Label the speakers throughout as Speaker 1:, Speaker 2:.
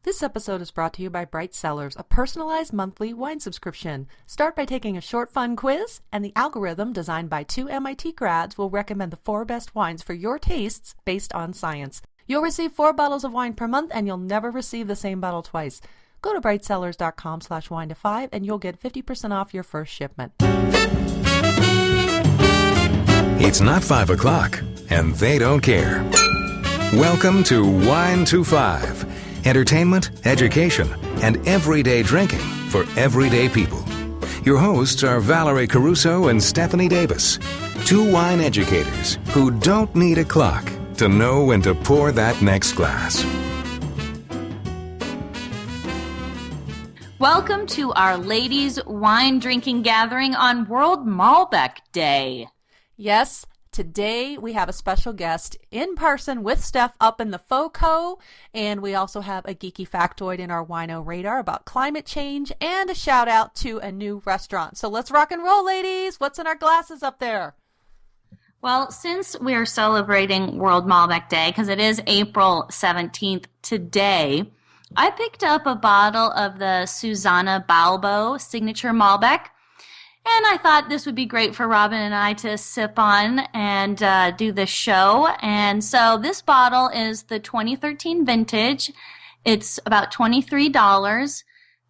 Speaker 1: This episode is brought to you by Bright Cellars, a personalized monthly wine subscription. Start by taking a short, fun quiz, and the algorithm designed by 2 MIT grads will recommend the 4 best wines for your tastes based on science. You'll receive 4 bottles of wine per month, and you'll never receive the same bottle twice. Go to brightcellars.com/wine-to-5, and you'll get 50% off your first shipment.
Speaker 2: It's not 5 o'clock, and they don't care. Welcome to Wine to 5. Entertainment, education, and everyday drinking for everyday people. Your hosts are Valerie Caruso and Stephanie Davis, 2 wine educators who don't need a clock to know when to pour that next glass.
Speaker 3: Welcome to our ladies' wine drinking gathering on World Malbec Day.
Speaker 1: Yes, today we have a special guest in person with Steph up in the FOCO, and we also have a geeky factoid in our Wino Radar about climate change and a shout out to a new restaurant. So let's rock and roll, ladies. What's in our glasses up there?
Speaker 3: Well, since we are celebrating World Malbec Day, because it is April 17th today, I picked up a bottle of the Susanna Balbo Signature Malbec. And I thought this would be great for Robin and I to sip on and do the show. And so this bottle is the 2013 vintage. It's about $23,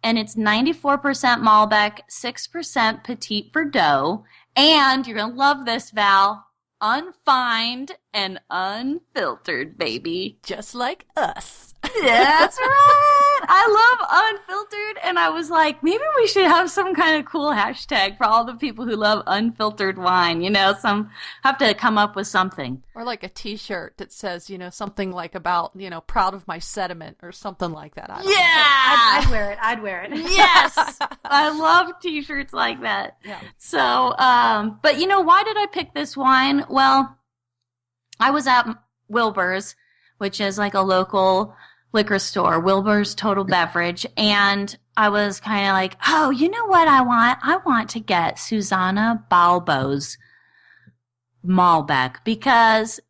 Speaker 3: and it's 94% Malbec, 6% Petit Verdot. And you're going to love this, Val. Unfined and unfiltered, baby.
Speaker 1: Just like us.
Speaker 3: That's right. I love unfiltered, and I was like, maybe we should have some kind of cool hashtag for all the people who love unfiltered wine. You know, have to come up with something.
Speaker 1: Or like a T-shirt that says, something like about, proud of my sediment or something like that.
Speaker 3: Yeah.
Speaker 4: I'd wear it.
Speaker 3: Yes. I love T-shirts like that.
Speaker 1: Yeah.
Speaker 3: So, but why did I pick this wine? Well, I was at Wilbur's, which is like a local liquor store, Wilbur's Total Beverage, and I was kind of like, oh, you know what I want? I want to get Susanna Balbo's Malbec because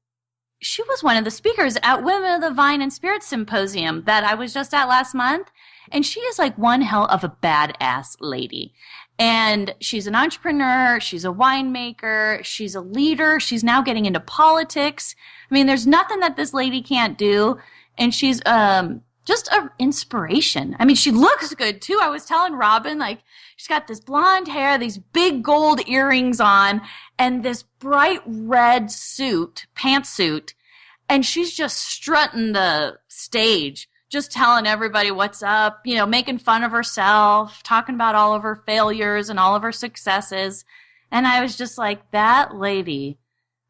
Speaker 3: she was one of the speakers at Women of the Vine and Spirit Symposium that I was just at last month, and she is like one hell of a badass lady. And she's an entrepreneur, she's a winemaker, she's a leader, she's now getting into politics. I mean, there's nothing that this lady can't do, and she's just an inspiration. I mean, she looks good, too. I was telling Robin, like, she's got this blonde hair, these big gold earrings on, and this bright red pantsuit, and she's just strutting the stage, just telling everybody what's up, making fun of herself, talking about all of her failures and all of her successes. And I was just like, that lady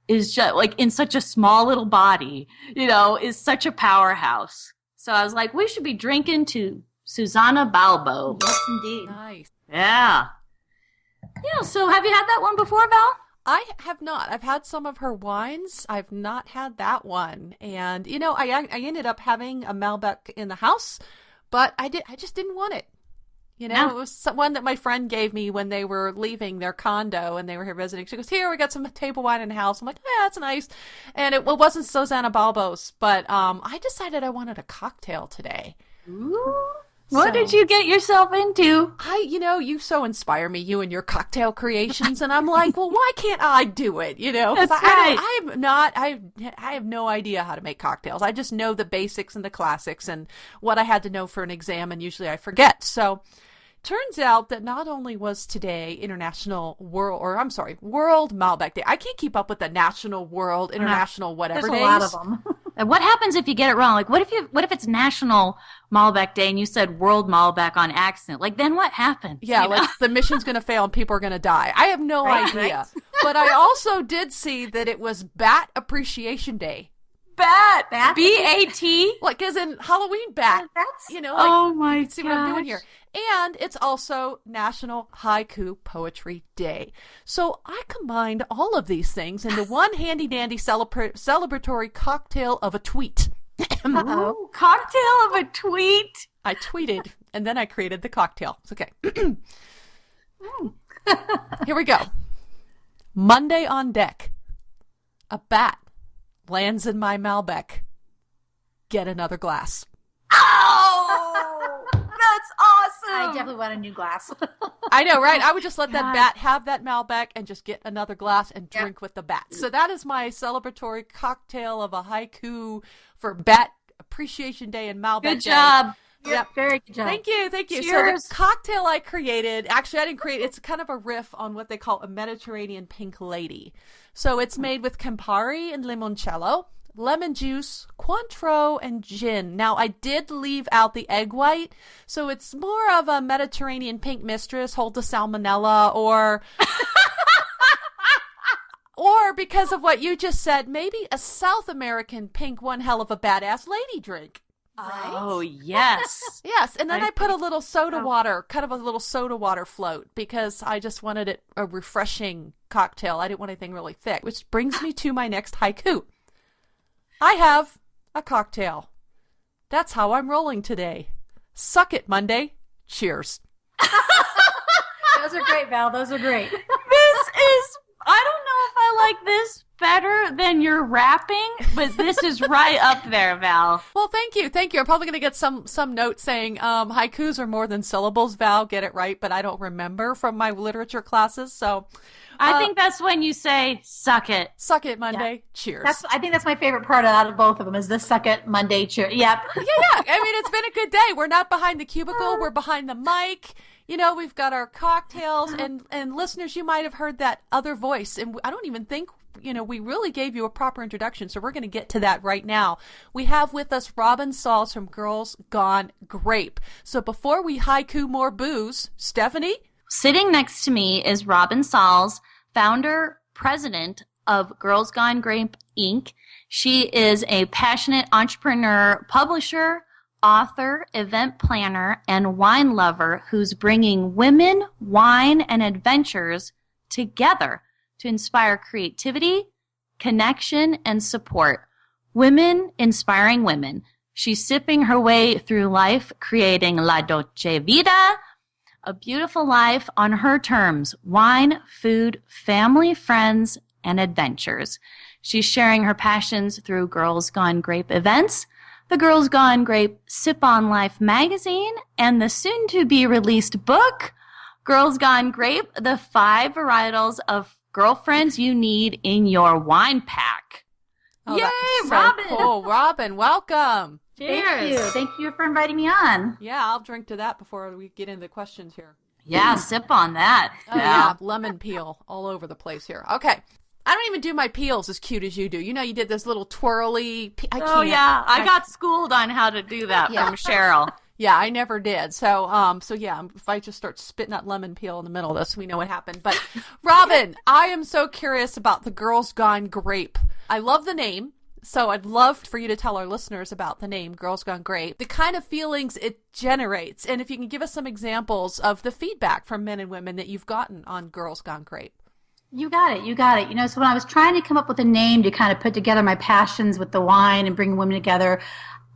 Speaker 3: is just like in such a small little body, is such a powerhouse. So I was like, we should be drinking to Susanna Balbo.
Speaker 4: Yes, indeed.
Speaker 1: Nice.
Speaker 3: Yeah. Yeah, so have you had that one before, Val?
Speaker 1: I have not. I've had some of her wines. I've not had that one. And, I ended up having a Malbec in the house, but I just didn't want it.
Speaker 3: No.
Speaker 1: It was one that my friend gave me when they were leaving their condo and they were here visiting. She goes, here, we got some table wine in the house. I'm like, yeah, that's nice. And it wasn't Susanna Balbo's, but I decided I wanted a cocktail today.
Speaker 3: Ooh. What did you get yourself into?
Speaker 1: You so inspire me, you and your cocktail creations, and I'm like, well, why can't I do it?
Speaker 3: That's right.
Speaker 1: I have no idea how to make cocktails. I just know the basics and the classics and what I had to know for an exam, and usually I forget. So, turns out that not only was today World Malbec Day. I can't keep up with the national, world, international, whatever
Speaker 4: There's
Speaker 1: days.
Speaker 4: a lot of them.
Speaker 3: And what happens if you get it wrong? Like, what if it's National Malbec Day and you said World Malbec on accident? Like, then what happens?
Speaker 1: Yeah, like the mission's going to fail and people are going to die. I have no idea.
Speaker 4: Right.
Speaker 1: But I also did see that it was Bat Appreciation Day.
Speaker 3: Bat? B-A-T?
Speaker 1: Like, as in Halloween bat.
Speaker 4: That's
Speaker 3: oh my god.
Speaker 1: See what I'm doing here. And it's also National Haiku Poetry Day. So I combined all of these things into one handy-dandy celebratory cocktail of a tweet.
Speaker 3: Uh-oh. Cocktail of a tweet?
Speaker 1: I tweeted, and then I created the cocktail. It's okay. Here we go. Monday on deck. A bat lands in my Malbec. Get another glass.
Speaker 3: Oh!
Speaker 4: definitely want a new glass.
Speaker 1: I know, right? I would just let that bat have that Malbec and just get another glass and drink with the bat. So that is my celebratory cocktail of a haiku for Bat Appreciation Day and Malbec Day.
Speaker 3: Good job.
Speaker 1: Yep.
Speaker 4: Very good job.
Speaker 1: Thank you.
Speaker 3: Cheers.
Speaker 1: So the cocktail I created, actually I didn't create, it's kind of a riff on what they call a Mediterranean pink lady. So it's made with Campari and limoncello, lemon juice, Cointreau, and gin. Now I did leave out the egg white, so it's more of a Mediterranean pink mistress, hold the salmonella, or or because of what you just said, maybe a South American pink one hell of a badass lady drink.
Speaker 3: Right? Oh, yes.
Speaker 1: Yes, and then I put a little soda water, kind of a little soda water float, because I just wanted it a refreshing cocktail. I didn't want anything really thick, which brings me to my next haiku. I have a cocktail. That's how I'm rolling today. Suck it, Monday. Cheers.
Speaker 4: Those are great, Val. Those are great.
Speaker 3: This is, I don't know if I like this better than your rapping, but this is right up there, Val.
Speaker 1: Well, thank you. I'm probably going to get some note saying haikus are more than syllables. Val, get it right, but I don't remember from my literature classes, so...
Speaker 3: I think that's when you say, suck it.
Speaker 1: Suck it, Monday. Cheers.
Speaker 4: I think that's my favorite part out of both of them is the suck it, Monday, cheer. Yep.
Speaker 1: Yeah. I mean, it's been a good day. We're not behind the cubicle. We're behind the mic. You know, we've got our cocktails. And listeners, you might have heard that other voice. And I don't even think, we really gave you a proper introduction. So we're going to get to that right now. We have with us Robin Salls from Girls Gone Grape. So before we haiku more booze, Stephanie?
Speaker 3: Sitting next to me is Robin Salls, founder, president of Girls Gone Grape, Inc. She is a passionate entrepreneur, publisher, author, event planner, and wine lover who's bringing women, wine, and adventures together to inspire creativity, connection, and support. Women inspiring women. She's sipping her way through life, creating La Dolce Vita, a beautiful life on her terms, wine, food, family, friends, and adventures. She's sharing her passions through Girls Gone Grape events, the Girls Gone Grape Sip on Life magazine, and the soon-to-be-released book, Girls Gone Grape, the 5 varietals of girlfriends you need in your wine pack.
Speaker 1: Oh,
Speaker 3: yay,
Speaker 1: so
Speaker 3: Robin!
Speaker 1: Cool. Robin, welcome.
Speaker 3: Cheers.
Speaker 4: Thank you for inviting me on.
Speaker 1: Yeah, I'll drink to that before we get into the questions here.
Speaker 3: Yeah, sip on that.
Speaker 1: Oh, yeah, lemon peel all over the place here. Okay. I don't even do my peels as cute as you do. You did this little twirly... I can't.
Speaker 3: Oh, yeah. I got schooled on how to do that from Cheryl.
Speaker 1: Yeah, I never did. So yeah, if I just start spitting out lemon peel in the middle of this, we know what happened. But Robin, I am so curious about the Girls Gone Grape. I love the name. So I'd love for you to tell our listeners about the name Girls Gone Grape, the kind of feelings it generates, and if you can give us some examples of the feedback from men and women that you've gotten on Girls Gone Grape.
Speaker 4: You got it. So when I was trying to come up with a name to kind of put together my passions with the wine and bring women together,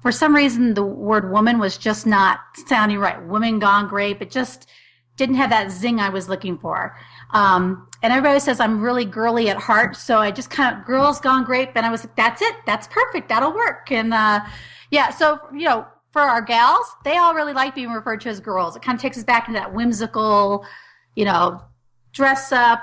Speaker 4: for some reason the word woman was just not sounding right. Women Gone Grape. It just didn't have that zing I was looking for. And everybody says I'm really girly at heart, so I just kind of Girls Gone Grape, and I was like, that's it, that's perfect, that'll work. And so for our gals, they all really like being referred to as girls. It kind of takes us back into that whimsical, dress up,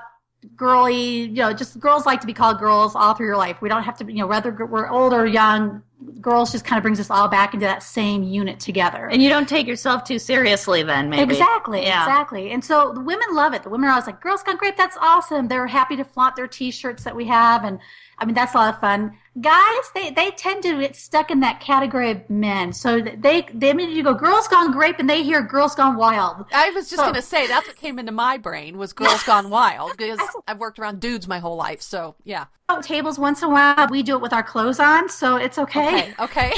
Speaker 4: girly, just girls like to be called girls all through your life. We don't have to, whether we're old or young, girls just kind of brings us all back into that same unit together.
Speaker 3: And you don't take yourself too seriously then, maybe.
Speaker 4: Exactly. And so the women love it. The women are always like, Girls Gone Grape, that's awesome. They're happy to flaunt their T-shirts that we have. And I mean, that's a lot of fun. Guys, they tend to get stuck in that category of men. So they immediately go, Girls Gone Grape, and they hear Girls Gone Wild.
Speaker 1: I was just going to say, that's what came into my brain was Girls Gone Wild, because I've worked around dudes my whole life. So, yeah.
Speaker 4: Tables once in a while. We do it with our clothes on, so it's okay.
Speaker 1: Okay.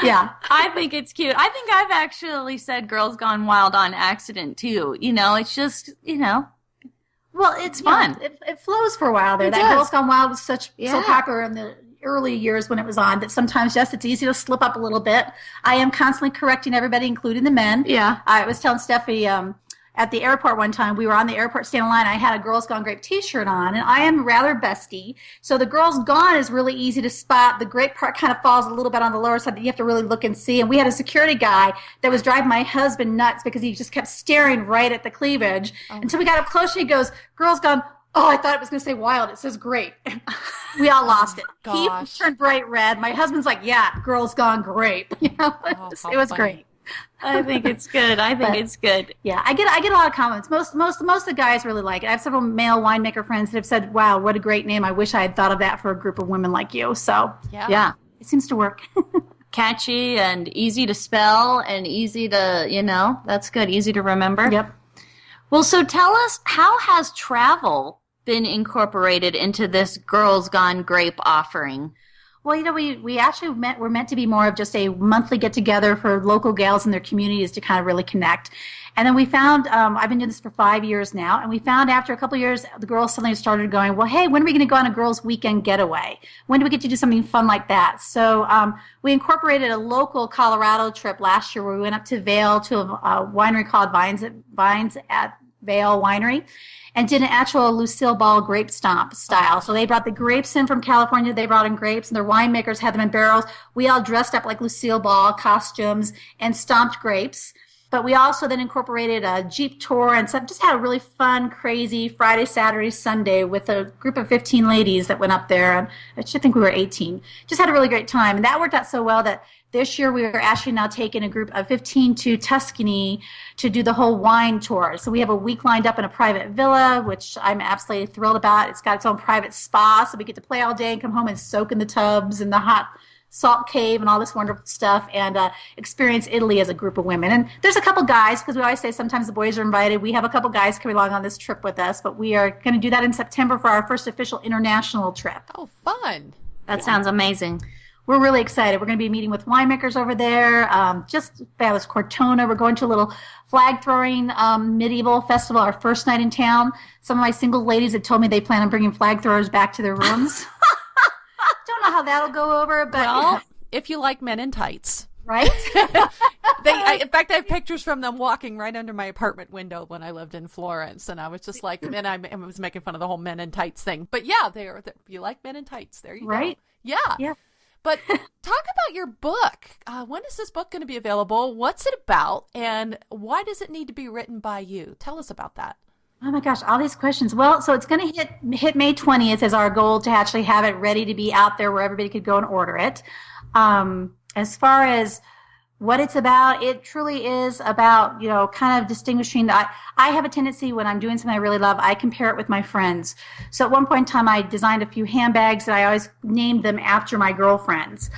Speaker 4: Yeah.
Speaker 3: I think it's cute. I think I've actually said Girls Gone Wild on accident, too. It's just,
Speaker 4: Well, it's
Speaker 3: fun.
Speaker 4: It flows for a while there. That Girls Gone Wild was so popular in the early years when it was on that sometimes, yes, it's easy to slip up a little bit. I am constantly correcting everybody, including the men.
Speaker 3: Yeah.
Speaker 4: I was telling Steffi, at the airport one time. We were on the airport standing in line. I had a Girls Gone Grape t-shirt on, and I am rather busty. So the Girls Gone is really easy to spot. The grape part kind of falls a little bit on the lower side that you have to really look and see. And we had a security guy that was driving my husband nuts because he just kept staring right at the cleavage until we got up close. And he goes, Girls Gone. Oh, I thought it was going to say wild. It says grape. We all lost it. He turned bright red. My husband's like, yeah, Girls Gone Grape. You know, it was
Speaker 1: funny.
Speaker 4: great.
Speaker 3: I think it's good. It's good.
Speaker 4: Yeah, I get a lot of comments. Most of the guys really like it. I have several male winemaker friends that have said, "Wow, what a great name! I wish I had thought of that for a group of women like you." So yeah, it seems to work.
Speaker 3: Catchy and easy to spell and easy to, that's good. Easy to remember.
Speaker 4: Yep.
Speaker 3: Well, so tell us, how has travel been incorporated into this Girls Gone Grape offering?
Speaker 4: Well, we actually we're meant to be more of just a monthly get-together for local gals in their communities to kind of really connect. And then we found, I've been doing this for 5 years now, and we found after a couple of years, the girls suddenly started going, well, hey, when are we going to go on a girls' weekend getaway? When do we get to do something fun like that? So we incorporated a local Colorado trip last year where we went up to Vail to a winery called Vines at Vail Winery, and did an actual Lucille Ball grape stomp style. So they brought the grapes in from California. They brought in grapes, and their winemakers had them in barrels. We all dressed up like Lucille Ball costumes and stomped grapes. But we also then incorporated a Jeep tour and just had a really fun, crazy Friday, Saturday, Sunday with a group of 15 ladies that went up there. And I should think we were 18. Just had a really great time. And that worked out so well that this year we are actually now taking a group of 15 to Tuscany to do the whole wine tour. So we have a week lined up in a private villa, which I'm absolutely thrilled about. It's got its own private spa, so we get to play all day and come home and soak in the tubs and the hot salt cave and all this wonderful stuff, and experience Italy as a group of women. And there's a couple guys, because we always say sometimes the boys are invited. We have a couple guys coming along on this trip with us, but we are going to do that in September for our first official international trip.
Speaker 1: Oh, fun.
Speaker 3: That sounds amazing.
Speaker 4: We're really excited. We're going to be meeting with winemakers over there. That was Cortona. We're going to a little flag-throwing medieval festival, our first night in town. Some of my single ladies have told me they plan on bringing flag throwers back to their rooms. Don't know how that'll go over, but...
Speaker 1: Well, if you like men in tights.
Speaker 4: Right?
Speaker 1: In fact, I have pictures from them walking right under my apartment window when I lived in Florence, and I was just like, and I was making fun of the whole men in tights thing. But yeah, you like men in tights. There you go. Yeah. But talk about your book. When is this book going to be available? What's it about? And why does it need to be written by you? Tell us about that.
Speaker 4: Oh my gosh, all these questions. Well, so it's going to hit May 20th as our goal to actually have it ready to be out there where everybody could go and order it. As far as what it's about, it truly is about, kind of distinguishing. I have a tendency when I'm doing something I really love, I compare it with my friends. So at one point in time, I designed a few handbags and I always named them after my girlfriends.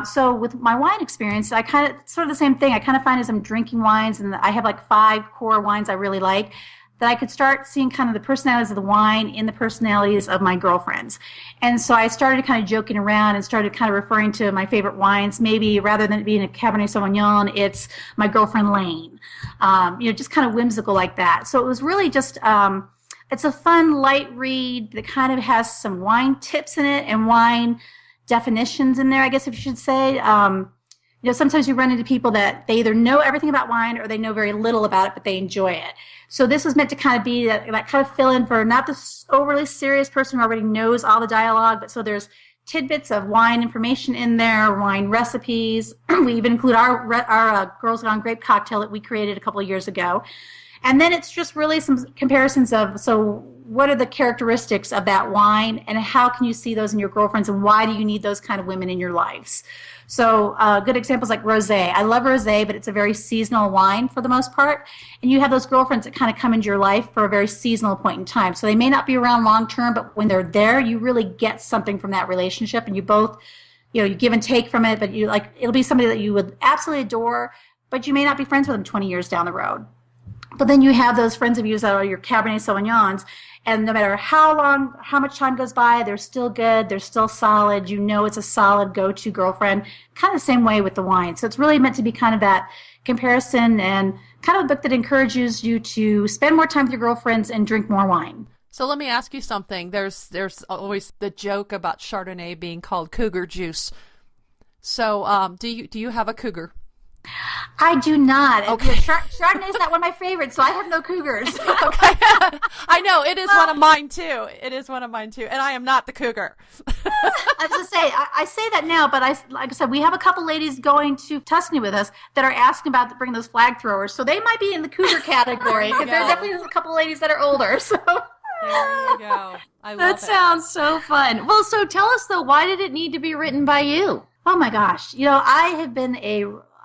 Speaker 4: So with my wine experience, I kind of, sort of the same thing. I kind of find as I'm drinking wines, and I have like 5 core wines I really like, that I could start seeing kind of the personalities of the wine in the personalities of my girlfriends. And so I started kind of joking around and started kind of referring to my favorite wines. Maybe rather than it being a Cabernet Sauvignon, it's my girlfriend Lane. Just kind of whimsical like that. So it was really just, it's a fun, light read that kind of has some wine tips in it and wine definitions in there, I guess if you should say. Sometimes you run into people that they either know everything about wine or they know very little about it, but they enjoy it. So this was meant to kind of be that kind of fill in for not the overly serious person who already knows all the dialogue, but so there's tidbits of wine information in there, wine recipes. We even include our Girls Gone Grape cocktail that we created a couple of years ago. And then it's just really some comparisons of, so what are the characteristics of that wine and how can you see those in your girlfriends and why do you need those kind of women in your lives? So good examples like rosé. I love rosé, but it's a very seasonal wine for the most part. And you have those girlfriends that kind of come into your life for a very seasonal point in time. So they may not be around long term, but when they're there, you really get something from that relationship. And you both, you give and take from it, but it'll be somebody that you would absolutely adore, but you may not be friends with them 20 years down the road. But then you have those friends of yours that are your Cabernet Sauvignons, and no matter how much time goes by, they're still good, they're still solid. It's a solid go-to girlfriend, kind of the same way with the wine. So it's really meant to be kind of that comparison and kind of a book that encourages you to spend more time with your girlfriends and drink more wine.
Speaker 1: So let me ask you something. There's always the joke about Chardonnay being called cougar juice. So do you have a cougar?
Speaker 4: I do not.
Speaker 1: Okay.
Speaker 4: Chardonnay is not one of my favorites, so I have no cougars.
Speaker 1: Okay. I know. It is one of mine, too. And I am not the cougar.
Speaker 4: I was going to say, I say that now, but like I said, we have a couple ladies going to Tuscany with us that are asking about bringing those flag throwers. So they might be in the cougar category because there are definitely a couple ladies that are older. So
Speaker 1: there you go. I love
Speaker 3: That
Speaker 1: it.
Speaker 3: sounds so fun. Well, so tell us, though, why did it need to be written by you?
Speaker 4: oh my gosh,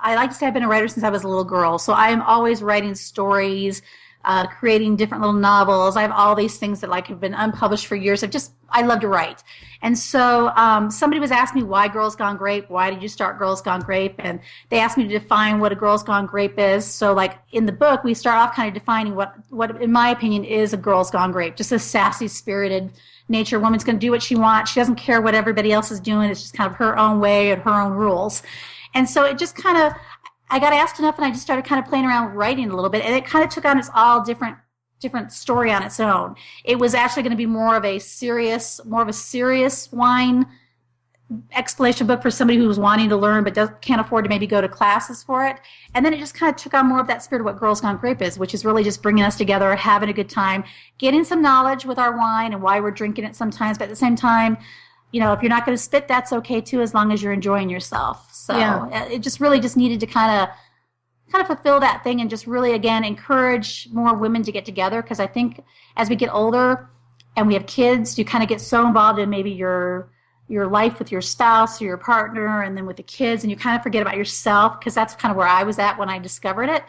Speaker 4: I like to say I've been a writer since I was a little girl. So I am always writing stories, creating different little novels. I have all these things that have been unpublished for years. I love to write. And so somebody was asking me why Girls Gone Grape? Why did you start Girls Gone Grape? And they asked me to define what a Girls Gone Grape is. So in the book, we start off kind of defining what in my opinion is a Girls Gone Grape. Just a sassy, spirited nature. A woman's going to do what she wants. She doesn't care what everybody else is doing. It's just kind of her own way and her own rules. And so it just kind of, I got asked enough and I just started kind of playing around writing a little bit. And it kind of took on its all different story on its own. It was actually going to be more of a serious wine explanation book for somebody who was wanting to learn but can't afford to maybe go to classes for it. And then it just kind of took on more of that spirit of what Girls Gone Grape is, which is really just bringing us together, having a good time, getting some knowledge with our wine and why we're drinking it sometimes. But at the same time, if you're not going to spit, that's okay too, as long as you're enjoying yourself. So It just really just needed to kind of fulfill that thing and just really, again, encourage more women to get together. Because I think as we get older and we have kids, you kind of get so involved in maybe your life with your spouse or your partner and then with the kids, and you kind of forget about yourself, because that's kind of where I was at when I discovered it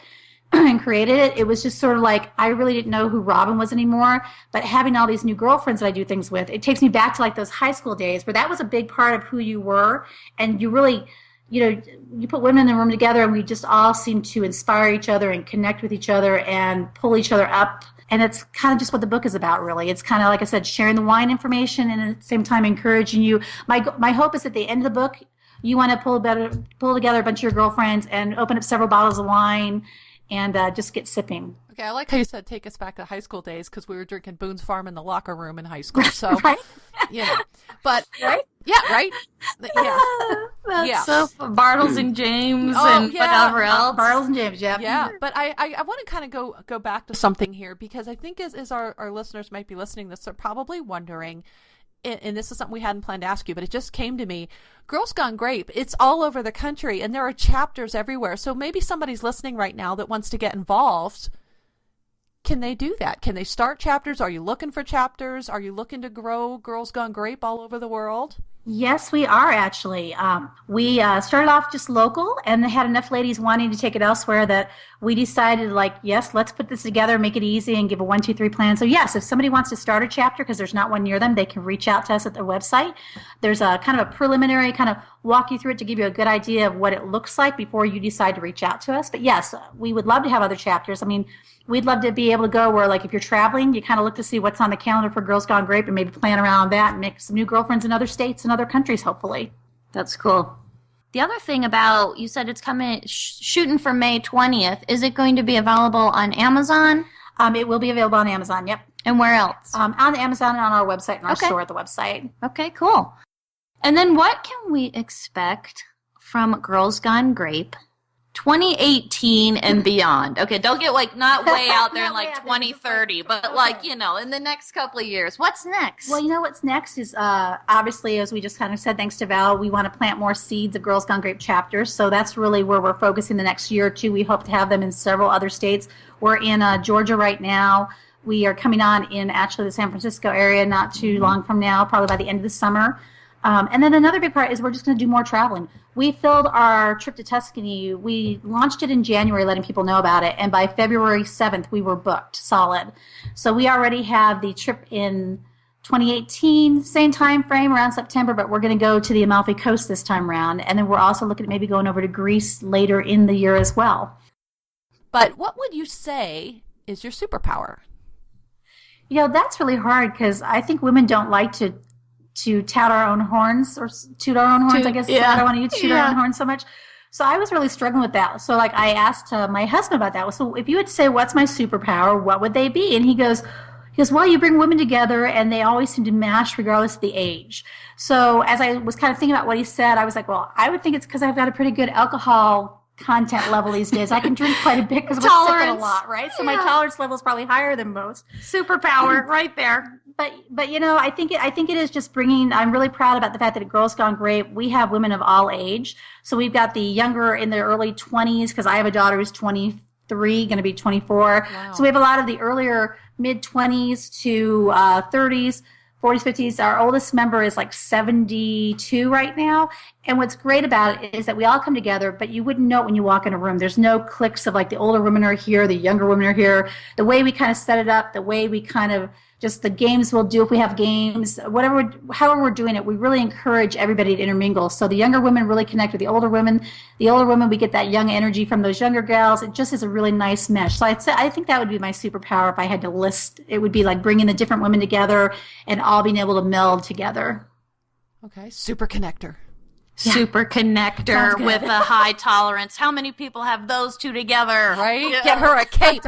Speaker 4: and created it. It was just sort of I really didn't know who Robin was anymore, but having all these new girlfriends that I do things with, it takes me back to those high school days where that was a big part of who you were. And you really, you put women in the room together and we just all seem to inspire each other and connect with each other and pull each other up. And it's kind of just what the book is about, really. It's kind of, like I said, sharing the wine information and at the same time encouraging you. My hope is at the end of the book, you want to pull together a bunch of your girlfriends and open up several bottles of wine and just get sipping.
Speaker 1: Okay, I like how you said take us back to high school days, because we were drinking Boone's Farm in the locker room in high school. So,
Speaker 4: right?
Speaker 1: But
Speaker 4: right?
Speaker 1: Yeah, right? Yeah.
Speaker 3: That's so fun. Bartles and James and whatever else.
Speaker 4: Bartles and James, yeah.
Speaker 1: Yeah, but I want to kind of go back to something here, because I think as our listeners might be listening to this, they're probably wondering, and this is something we hadn't planned to ask you, but it just came to me. Girls Gone Grape, it's all over the country, and there are chapters everywhere. So maybe somebody's listening right now that wants to get involved. Can they do that? Can they start chapters? Are you looking for chapters? Are you looking to grow Girls Gone Grape all over the world?
Speaker 4: Yes, we are actually. We started off just local and had enough ladies wanting to take it elsewhere that we decided, yes, let's put this together, make it easy, and give a 1, 2, 3 plan. So yes, if somebody wants to start a chapter because there's not one near them, they can reach out to us at the website. There's a kind of a preliminary kind of walk you through it to give you a good idea of what it looks like before you decide to reach out to us. But yes, we would love to have other chapters. I mean, we'd love to be able to go where, if you're traveling, you kind of look to see what's on the calendar for Girls Gone Grape and maybe plan around that and make some new girlfriends in other states and other countries, hopefully.
Speaker 3: That's cool. The other thing about, you said it's coming, shooting for May 20th. Is it going to be available on Amazon?
Speaker 4: It will be available on Amazon, yep.
Speaker 3: And where else?
Speaker 4: On Amazon and on our website and our store at the website.
Speaker 3: Okay, cool. And then what can we expect from Girls Gone Grape 2018 and beyond? Okay, don't get not way out there in 2030, but in the next couple of years. What's next?
Speaker 4: Well, what's next is obviously, as we just kind of said, thanks to Val, we want to plant more seeds of Girls Gone Grape chapters. So that's really where we're focusing the next year or two. We hope to have them in several other states. We're in Georgia right now. We are coming on in actually the San Francisco area not too long from now, probably by the end of the summer. And then another big part is we're just going to do more traveling. We filled our trip to Tuscany. We launched it in January, letting people know about it. And by February 7th, we were booked solid. So we already have the trip in 2018, same time frame, around September, but we're going to go to the Amalfi Coast this time around. And then we're also looking at maybe going over to Greece later in the year as well.
Speaker 1: But what would you say is your superpower?
Speaker 4: That's really hard because I think women don't like to tout our own horns or toot our own horns, I guess. Yeah. I don't want to use toot our own horns so much. So I was really struggling with that. So I asked my husband about that. So if you would say, what's my superpower, what would they be? And he goes, well, you bring women together and they always seem to mash regardless of the age. So as I was kind of thinking about what he said, I was like, well, I would think it's because I've got a pretty good alcohol content level these days. I can drink quite a bit because we're sipping a lot, right? So my tolerance level is probably higher than most.
Speaker 3: Superpower right there.
Speaker 4: But I think it is just bringing. I'm really proud about the fact that at Girls Gone Grape we have women of all age. So we've got the younger in their early 20s because I have a daughter who's 23, going to be 24.
Speaker 1: Wow.
Speaker 4: So we have a lot of the earlier mid 20s to 30s. 40s, 50s. Our oldest member is like 72 right now. And what's great about it is that we all come together, but you wouldn't know it when you walk in a room. There's no cliques of like the older women are here, the younger women are here. The way we kind of set it up, the way we kind of just the games we'll do if we have games, however we're doing it, we really encourage everybody to intermingle. So the younger women really connect with the older women. The older women, we get that young energy from those younger gals. It just is a really nice mesh. So I think that would be my superpower if I had to list. It would be like bringing the different women together and all being able to meld together.
Speaker 1: Okay, super connector.
Speaker 3: Yeah. Super connector with a high tolerance. How many people have those two together?
Speaker 1: Right? Yeah. Get her a cape.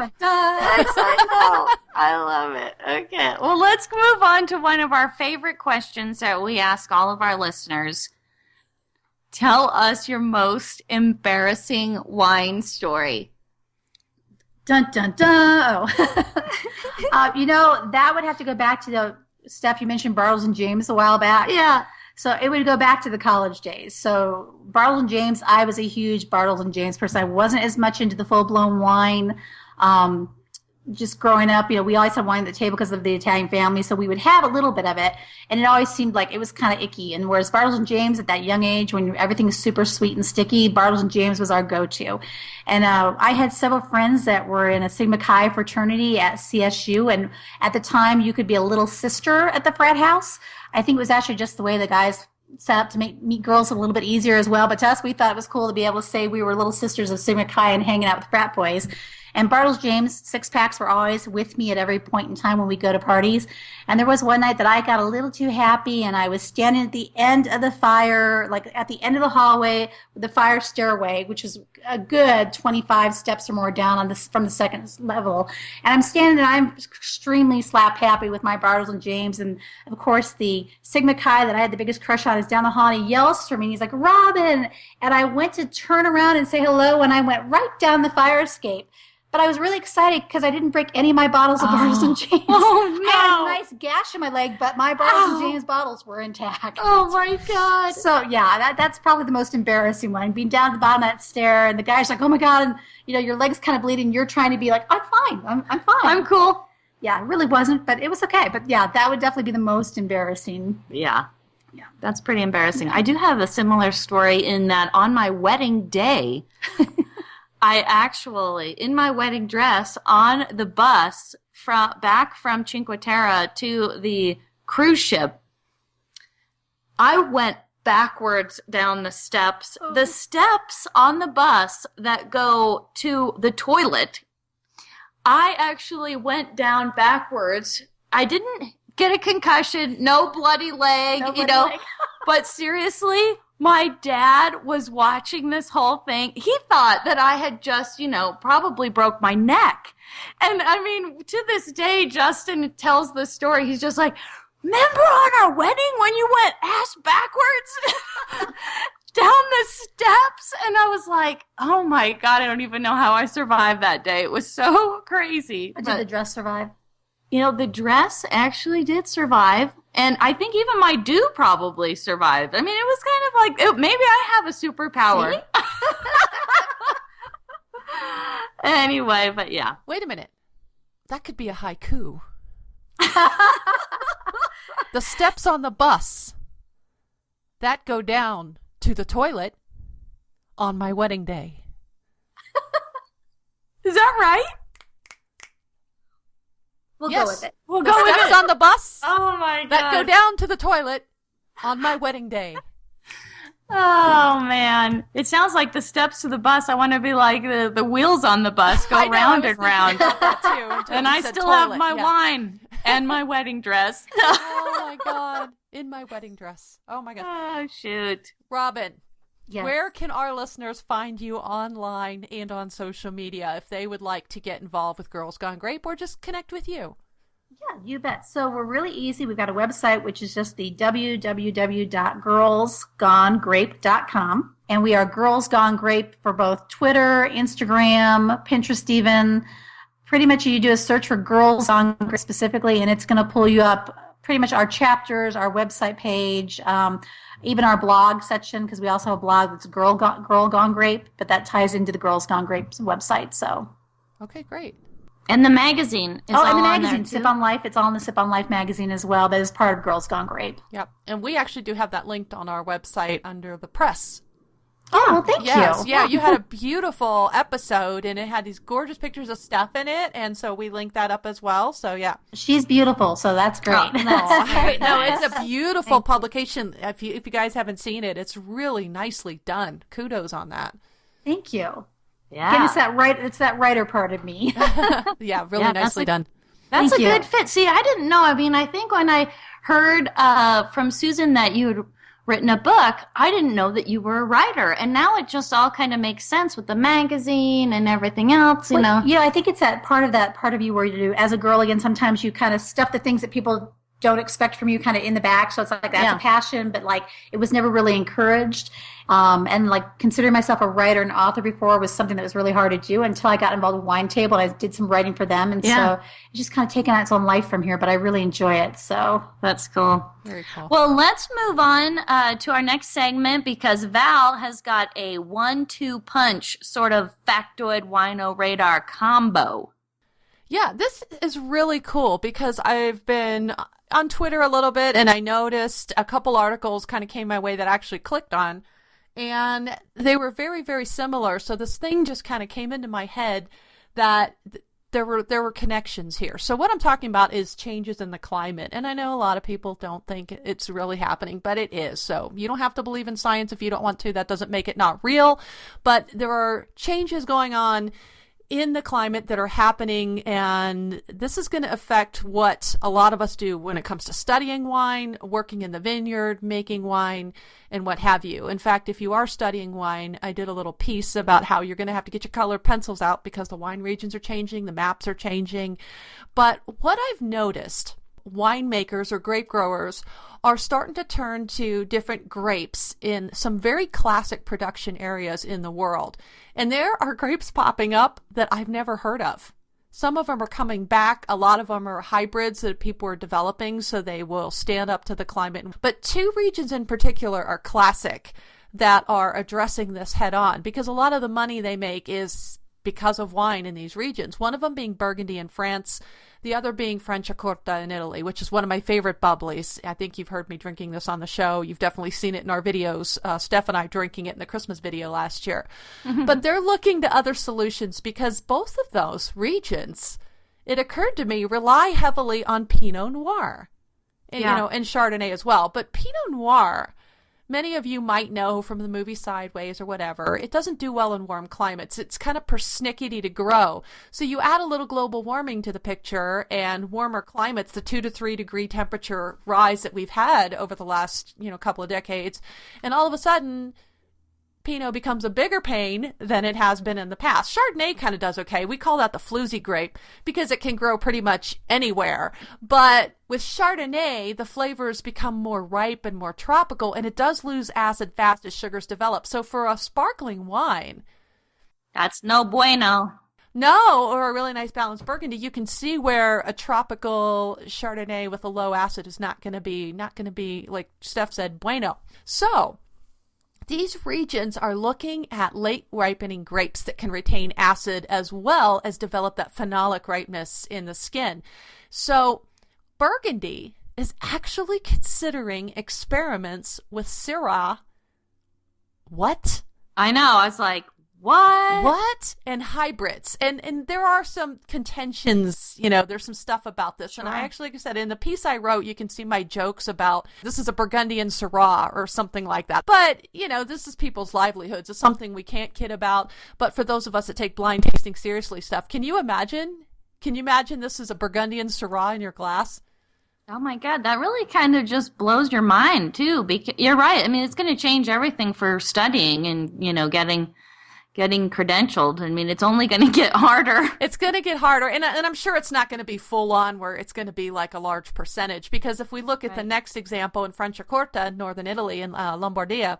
Speaker 3: I love it. Okay. Well, let's move on to one of our favorite questions that we ask all of our listeners. Tell us your most embarrassing wine story.
Speaker 4: Dun, dun, dun. Oh. That would have to go back to the Steph, you mentioned Bartles and James a while back.
Speaker 3: Yeah.
Speaker 4: So it would go back to the college days. So Bartles and James, I was a huge Bartles and James person. I wasn't as much into the full-blown wine. Just growing up, we always had wine at the table because of the Italian family, so we would have a little bit of it, and it always seemed like it was kind of icky. And whereas Bartles and James at that young age, when everything is super sweet and sticky, Bartles and James was our go-to. And I had several friends that were in a Sigma Chi fraternity at CSU, and at the time, you could be a little sister at the frat house. I think it was actually just the way the guys set up to meet girls a little bit easier as well. But to us, we thought it was cool to be able to say we were little sisters of Sigma Chi and hanging out with frat boys. And Bartles James six-packs were always with me at every point in time when we go to parties. And there was one night that I got a little too happy, and I was standing at the end of the fire, like at the end of the hallway, with the fire stairway, which is a good 25 steps or more down from the second level. And I'm standing and I'm extremely slap happy with my Bartles and James. And of course, the Sigma Chi that I had the biggest crush on is down the hall, and he yells for me. He's like, "Robin!" And I went to turn around and say hello, and I went right down the fire escape. But I was really excited because I didn't break any of my bottles of Bartles and James.
Speaker 3: Oh, no.
Speaker 4: I had a nice gash in my leg, but my Bartles and James bottles were intact.
Speaker 3: Oh, my God.
Speaker 4: So, yeah, that's probably the most embarrassing one. Being down at the bottom of that stair, and the guy's like, "Oh, my God," and, your leg's kind of bleeding. You're trying to be like, "I'm fine. I'm fine.
Speaker 3: I'm cool."
Speaker 4: Yeah, it really wasn't, but it was okay. But, yeah, that would definitely be the most embarrassing.
Speaker 3: Yeah. Yeah, that's pretty embarrassing. I do have a similar story in that on my wedding day, I actually, in my wedding dress, on the bus back from Cinque Terre to the cruise ship, I went backwards down the steps. Oh. The steps on the bus that go to the toilet, I actually went down backwards. I didn't get a concussion, no bloody leg, but seriously, my dad was watching this whole thing. He thought that I had just, probably broke my neck. And I mean, to this day, Justin tells the story. He's just like, "Remember on our wedding when you went ass backwards down the steps?" And I was like, oh my God, I don't even know how I survived that day. It was so crazy.
Speaker 4: Did the dress survive?
Speaker 3: The dress actually did survive. And I think even my do probably survived. I mean, it was kind of like, maybe I have a superpower. Anyway, but yeah.
Speaker 1: Wait a minute. That could be a haiku. The steps on the bus that go down to the toilet on my wedding day.
Speaker 3: Is that right?
Speaker 4: We'll go with it.
Speaker 3: We'll
Speaker 1: the
Speaker 3: go with
Speaker 1: steps
Speaker 3: it.
Speaker 1: on the bus
Speaker 3: Oh my God.
Speaker 1: that go down to the toilet on my wedding day.
Speaker 3: Oh man. It sounds like the steps to the bus. I want to be like the wheels on the bus go round and round.
Speaker 1: That too,
Speaker 3: and I still have my wine and my wedding dress.
Speaker 1: Oh my God. In my wedding dress. Oh my God.
Speaker 3: Oh shoot.
Speaker 1: Robin.
Speaker 4: Yes.
Speaker 1: Where can our listeners find you online and on social media if they would like to get involved with Girls Gone Grape or just connect with you?
Speaker 4: Yeah, you bet. So we're really easy. We've got a website, which is just the www.girlsgonegrape.com. And we are Girls Gone Grape for both Twitter, Instagram, Pinterest even. Pretty much you do a search for Girls Gone Grape specifically, and it's going to pull you up pretty much our chapters, our website page, even our blog section, because we also have a blog that's Girl Gone Grape, but that ties into the Girls Gone Grape website. So,
Speaker 1: Okay, great.
Speaker 3: And the magazine is all
Speaker 4: and the
Speaker 3: on
Speaker 4: magazine,
Speaker 3: there,
Speaker 4: Sip
Speaker 3: too.
Speaker 4: on Life. It's all in the Sip on Life magazine as well. That is part of Girls Gone Grape.
Speaker 1: Yep. And we actually do have that linked on our website under the press.
Speaker 4: Oh, well, thank
Speaker 1: Yes,
Speaker 4: you.
Speaker 1: yeah, you had a beautiful episode, and it had these gorgeous pictures of Steph in it, and so we linked that up as well. So yeah,
Speaker 4: She's beautiful, so that's great.
Speaker 1: Aw. No, it's a beautiful publication. If you guys haven't seen it, it's really nicely done. Kudos on that.
Speaker 4: Thank you.
Speaker 3: Yeah.
Speaker 4: Again, it's that writer part of me.
Speaker 1: Yeah, really
Speaker 3: Yeah,
Speaker 1: nicely done.
Speaker 3: That's
Speaker 4: Thank
Speaker 3: a
Speaker 4: you.
Speaker 3: good fit. See, I didn't know. I mean, I think when I heard from Susan that you had written a book, I didn't know that you were a writer. And now it just all kind of makes sense with the magazine and everything else, you know.
Speaker 4: Yeah, I think it's that part of you where you do, as a girl, again, sometimes you kind of stuff the things that people don't expect from you kind of in the back. So it's like that's a passion, but like it was never really encouraged. And like considering myself a writer and author before was something that was really hard to do until I got involved with Wine Table and I did some writing for them. And so it's just kind of taken on its own life from here, but I really enjoy it. So
Speaker 3: That's cool.
Speaker 1: Very cool.
Speaker 3: Well, let's move on to our next segment because Val has got a 1-2 punch sort of factoid wino radar combo.
Speaker 1: Yeah, this is really cool because I've been on Twitter a little bit and I noticed a couple articles kind of came my way that I actually clicked on and they were very, very similar. So this thing just kind of came into my head that there were connections here. So what I'm talking about is changes in the climate. And I know a lot of people don't think it's really happening, but it is. So you don't have to believe in science if you don't want to. That doesn't make it not real. But there are changes going on in the climate that are happening, and this is going to affect what a lot of us do when it comes to studying wine, working in the vineyard, making wine, and what have you. In fact, if you are studying wine, I did a little piece about how you're going to have to get your colored pencils out because the wine regions are changing, the maps are changing. But what I've noticed, winemakers or grape growers are starting to turn to different grapes in some very classic production areas in the world. And there are grapes popping up that I've never heard of. Some of them are coming back. A lot of them are hybrids that people are developing so they will stand up to the climate. But two regions in particular are classic that are addressing this head on because a lot of the money they make is because of wine in these regions. One of them being Burgundy in France, the other being Franciacorta in Italy, which is one of my favorite bubblies. I think you've heard me drinking this on the show. You've definitely seen it in our videos. Steph and I drinking it in the Christmas video last year. But they're looking to other solutions because both of those regions, it occurred to me, rely heavily on Pinot Noir. And, you know, and Chardonnay as well. But Pinot Noir, many of you might know from the movie Sideways or whatever, it doesn't do well in warm climates. It's kind of persnickety to grow. So you add a little global warming to the picture and warmer climates, the 2 to 3 degree temperature rise that we've had over the last, couple of decades. And all of a sudden, Pinot becomes a bigger pain than it has been in the past. Chardonnay kind of does okay. We call that the floozy grape because it can grow pretty much anywhere. But with Chardonnay, the flavors become more ripe and more tropical, and it does lose acid fast as sugars develop. So for a sparkling wine,
Speaker 3: That's no bueno.
Speaker 1: no, or a really nice balanced Burgundy, you can see where a tropical Chardonnay with a low acid is not going to be, like Steph said, bueno. So these regions are looking at late ripening grapes that can retain acid as well as develop that phenolic ripeness in the skin. So Burgundy is actually considering experiments with Syrah. What?
Speaker 3: I know. I was like, what?
Speaker 1: What? And hybrids. And there are some contentions, there's some stuff about this.
Speaker 3: Sure.
Speaker 1: And I actually, like I said, in the piece I wrote, you can see my jokes about this is a Burgundian Syrah or something like that. But, this is people's livelihoods. It's something we can't kid about. But for those of us that take blind tasting seriously stuff, can you imagine this is a Burgundian Syrah in your glass?
Speaker 3: Oh my God, that really kind of just blows your mind too. Because you're right. I mean, it's going to change everything for studying and, getting credentialed. I mean, it's only going to get harder.
Speaker 1: It's going to get harder. And I'm sure it's not going to be full on where it's going to be like a large percentage. Because if we look at the next example in Franciacorta, northern Italy, in Lombardia,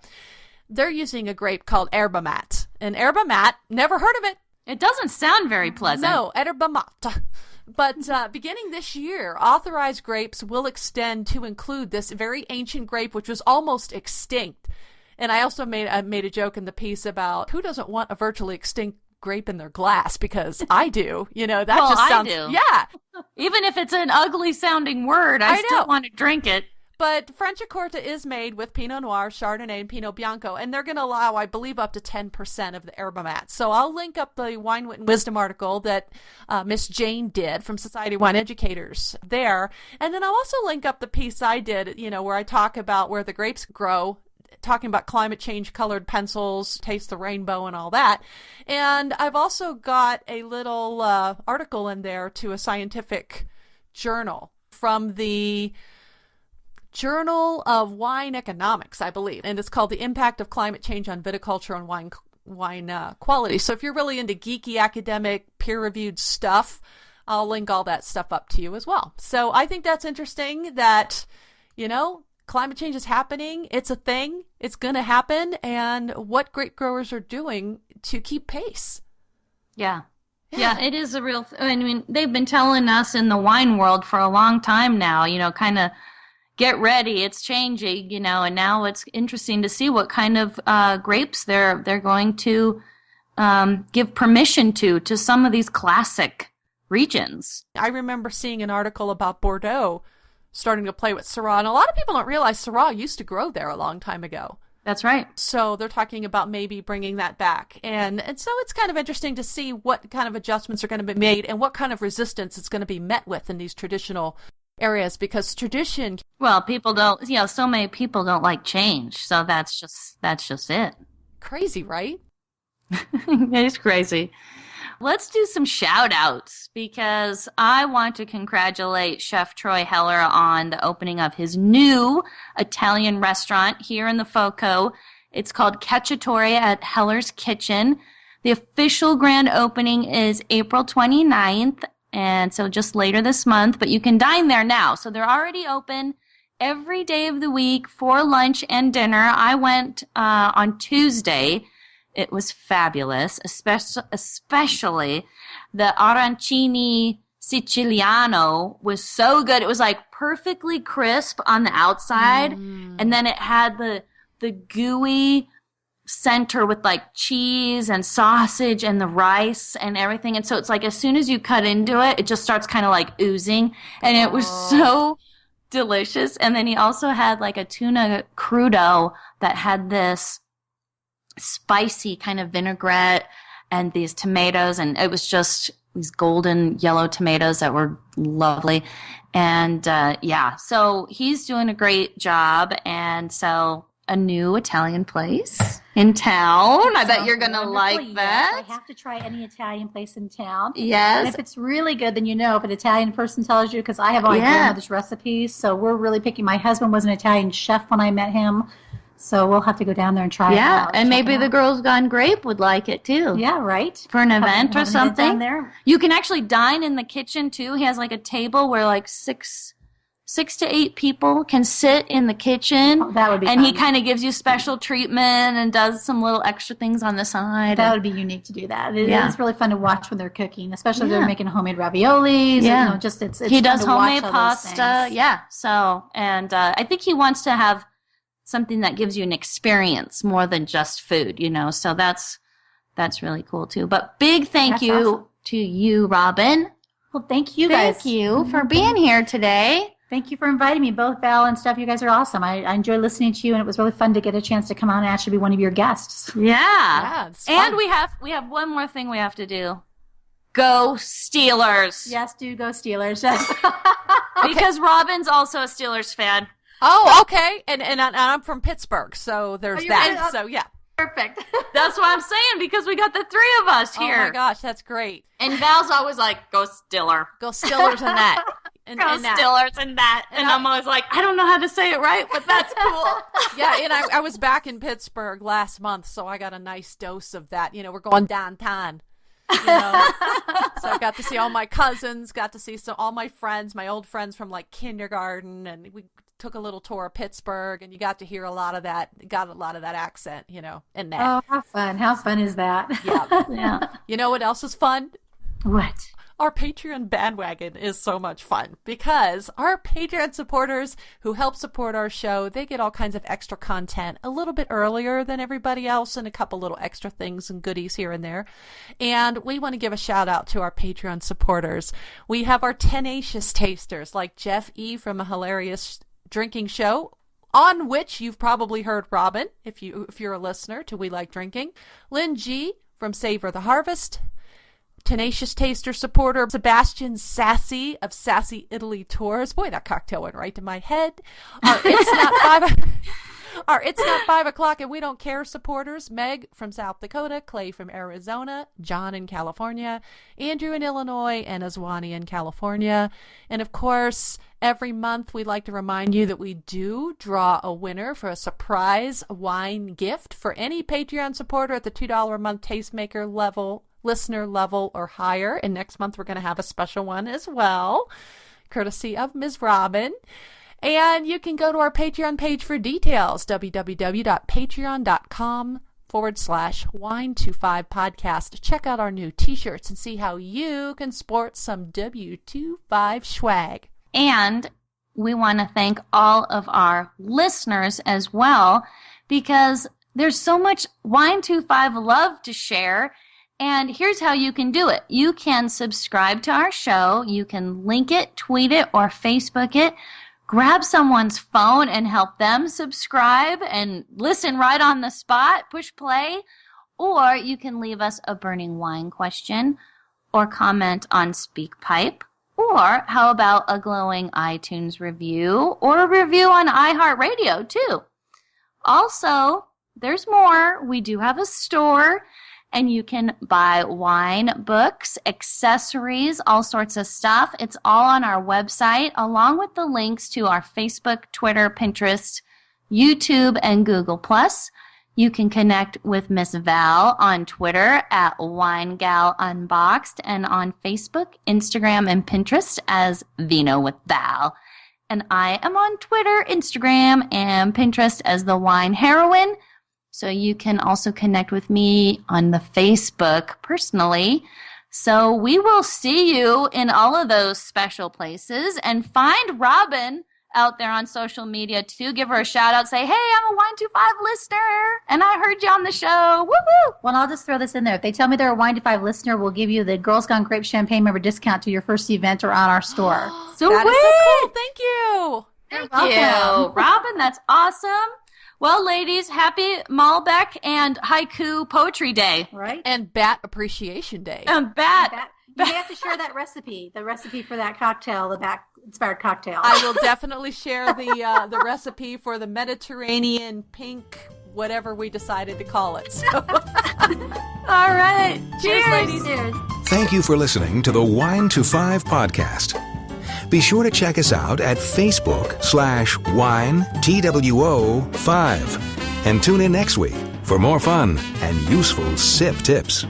Speaker 1: they're using a grape called Erba Mat. And Erba Mat, never heard of it.
Speaker 3: It doesn't sound very pleasant.
Speaker 1: No, Erba Mat. But beginning this year, authorized grapes will extend to include this very ancient grape, which was almost extinct. And I also made a joke in the piece about who doesn't want a virtually extinct grape in their glass, because I do. That just sounds...
Speaker 3: I do.
Speaker 1: Yeah.
Speaker 3: Even if it's an ugly sounding word, I still want to drink it.
Speaker 1: But Franciacorta is made with Pinot Noir, Chardonnay, and Pinot Bianco, and they're going to allow, I believe, up to 10% of the Erba Mat. So I'll link up the Wine Wit and Wisdom article that Miss Jane did from Society of Wine Educators there. And then I'll also link up the piece I did, where I talk about where the grapes grow, talking about climate change colored pencils, taste the rainbow and all that. And I've also got a little article in there to a scientific journal from the Journal of Wine Economics, I believe. And it's called The Impact of Climate Change on Viticulture and Wine Quality. So if you're really into geeky academic peer-reviewed stuff, I'll link all that stuff up to you as well. So I think that's interesting that, climate change is happening. It's a thing. It's going to happen. And what grape growers are doing to keep pace.
Speaker 3: Yeah. Yeah, it is a real... I mean, they've been telling us in the wine world for a long time now, kind of get ready, it's changing, and now it's interesting to see what kind of grapes they're going to give permission to some of these classic regions.
Speaker 1: I remember seeing an article about Bordeaux starting to play with Syrah, and a lot of people don't realize Syrah used to grow there a long time ago.
Speaker 3: That's right.
Speaker 1: So they're talking about maybe bringing that back. And so it's kind of interesting to see what kind of adjustments are going to be made and what kind of resistance it's going to be met with in these traditional areas, because tradition...
Speaker 3: Well, people don't, so many people don't like change. So that's just it.
Speaker 1: Crazy, right?
Speaker 3: It's crazy. Let's do some shout outs, because I want to congratulate Chef Troy Heller on the opening of his new Italian restaurant here in the FOCO. It's called Cacciatore at Heller's Kitchen. The official grand opening is April 29th, and so just later this month, but you can dine there now. So they're already open every day of the week for lunch and dinner. I went on Tuesday. It was fabulous, especially the arancini siciliano was so good. It was like perfectly crisp on the outside, and then it had the gooey center with like cheese and sausage and the rice and everything. And so it's like as soon as you cut into it, it just starts kind of like oozing, and it was so delicious. And then he also had like a tuna crudo that had this spicy kind of vinaigrette and these tomatoes, and it was just these golden yellow tomatoes that were lovely. And so he's doing a great job. And so a new Italian place in town. I bet you're gonna like that.
Speaker 4: Yes, I have to try any Italian place in town.
Speaker 3: Yes.
Speaker 4: And if it's really good, then if an Italian person tells you, because I have all my grandmother's recipes, so we're really picky. My husband was an Italian chef when I met him. So we'll have to go down there and try it out.
Speaker 3: Yeah, and maybe the Girls Gone Grape would like it too.
Speaker 4: Yeah, right.
Speaker 3: For an event or something.
Speaker 4: Down there.
Speaker 3: You can actually dine in the kitchen too. He has like a table where like six to 8 people can sit in the kitchen.
Speaker 4: Oh, that would be
Speaker 3: And
Speaker 4: fun.
Speaker 3: he kind of gives you special treatment and does some little extra things on the side.
Speaker 4: That would be unique to do that. It's really fun to watch when they're cooking, especially if they're making homemade raviolis.
Speaker 3: Yeah.
Speaker 4: And, it's
Speaker 3: he does
Speaker 4: fun to
Speaker 3: homemade
Speaker 4: watch all those
Speaker 3: pasta.
Speaker 4: things.
Speaker 3: Yeah. So, and I think he wants to have something that gives you an experience more than just food, So that's really cool too. But big thank you to you, Robin.
Speaker 4: Well, thank you guys.
Speaker 3: Thank you for being here today.
Speaker 4: Thank you for inviting me, both Val and Steph. You guys are awesome. I enjoy listening to you, and it was really fun to get a chance to come on and actually be one of your guests.
Speaker 3: Yeah.
Speaker 1: It's
Speaker 3: and
Speaker 1: fun.
Speaker 3: we have one more thing we have to do. Go Steelers.
Speaker 4: Yes, do go Steelers. Yes.
Speaker 3: Because Robin's also a Steelers fan.
Speaker 1: Oh, okay. And I'm from Pittsburgh, so there's that.
Speaker 4: right?
Speaker 1: So, yeah.
Speaker 4: Perfect.
Speaker 3: That's what I'm saying, because we got the 3 of us here.
Speaker 1: Oh, my gosh, that's great.
Speaker 3: And Val's always like, go Steeler.
Speaker 1: Go Steelers and that.
Speaker 3: Girls Stillers and that. And I'm always like, I don't know how to say it right, but that's cool.
Speaker 1: Yeah, and I was back in Pittsburgh last month, so I got a nice dose of that. We're going downtown. So I got to see all my cousins, got to see all my friends, my old friends from like kindergarten, and we took a little tour of Pittsburgh, and you got to hear a lot of that, accent, and that.
Speaker 4: Oh, how fun. How fun is that?
Speaker 1: Yeah.
Speaker 3: Yeah.
Speaker 1: You know what else is fun?
Speaker 4: What?
Speaker 1: Our Patreon bandwagon is so much fun because our Patreon supporters who help support our show, they get all kinds of extra content a little bit earlier than everybody else and a couple little extra things and goodies here and there. And we want to give a shout out to our Patreon supporters. We have our tenacious tasters like Jeff E. from A Hilarious Drinking Show, on which you've probably heard Robin, if you're a listener to We Like Drinking. Lynn G. from Savor the Harvest. Tenacious taster supporter Sebastian Sassy of Sassy Italy Tours. Boy, that cocktail went right to my head. It's Not 5 o'clock and We Don't Care supporters. Meg from South Dakota, Clay from Arizona, John in California, Andrew in Illinois, and Azwani in California. And of course, every month we'd like to remind you that we do draw a winner for a surprise wine gift for any Patreon supporter at the $2 a month tastemaker level, listener level or higher. And next month we're going to have a special one as well, courtesy of Ms. Robin. And you can go to our Patreon page for details, www.patreon.com/wine25podcast. Check out our new t-shirts and see how you can sport some W25 swag.
Speaker 3: And we want to thank all of our listeners as well, because there's so much Wine25 love to share. And here's how you can do it. You can subscribe to our show. You can link it, tweet it, or Facebook it. Grab someone's phone and help them subscribe and listen right on the spot. Push play. Or you can leave us a burning wine question or comment on SpeakPipe. Or how about a glowing iTunes review or a review on iHeartRadio too. Also, there's more. We do have a store. And you can buy wine, books, accessories, all sorts of stuff. It's all on our website, along with the links to our Facebook, Twitter, Pinterest, YouTube, and Google+. You can connect with Miss Val on Twitter at WineGalUnboxed and on Facebook, Instagram, and Pinterest as Vino with Val. And I am on Twitter, Instagram, and Pinterest as The Wine Heroine. So you can also connect with me on the Facebook personally. So we will see you in all of those special places, and find Robin out there on social media too. Give her a shout out. Say, hey, I'm a Wine25 listener and I heard you on the show. Woo-hoo!
Speaker 4: Well, I'll just throw this in there. If they tell me they're a Wine25 listener, we'll give you the Girls Gone Grape champagne member discount to your first event or on our store.
Speaker 3: So
Speaker 1: That is so cool. Thank you.
Speaker 3: Thank you, Robin. That's awesome. Well, ladies, happy Malbec and Haiku Poetry Day.
Speaker 4: Right?
Speaker 1: And Bat Appreciation Day.
Speaker 3: And Bat.
Speaker 4: You may have to share that recipe, the recipe for that cocktail, the bat-inspired cocktail.
Speaker 1: I will definitely share the recipe for the Mediterranean pink, whatever we decided to call it. So.
Speaker 3: All right.
Speaker 1: Cheers, ladies.
Speaker 4: Cheers.
Speaker 2: Thank you for listening to the Wine25 podcast. Be sure to check us out at Facebook/WineTWO5 and tune in next week for more fun and useful sip tips.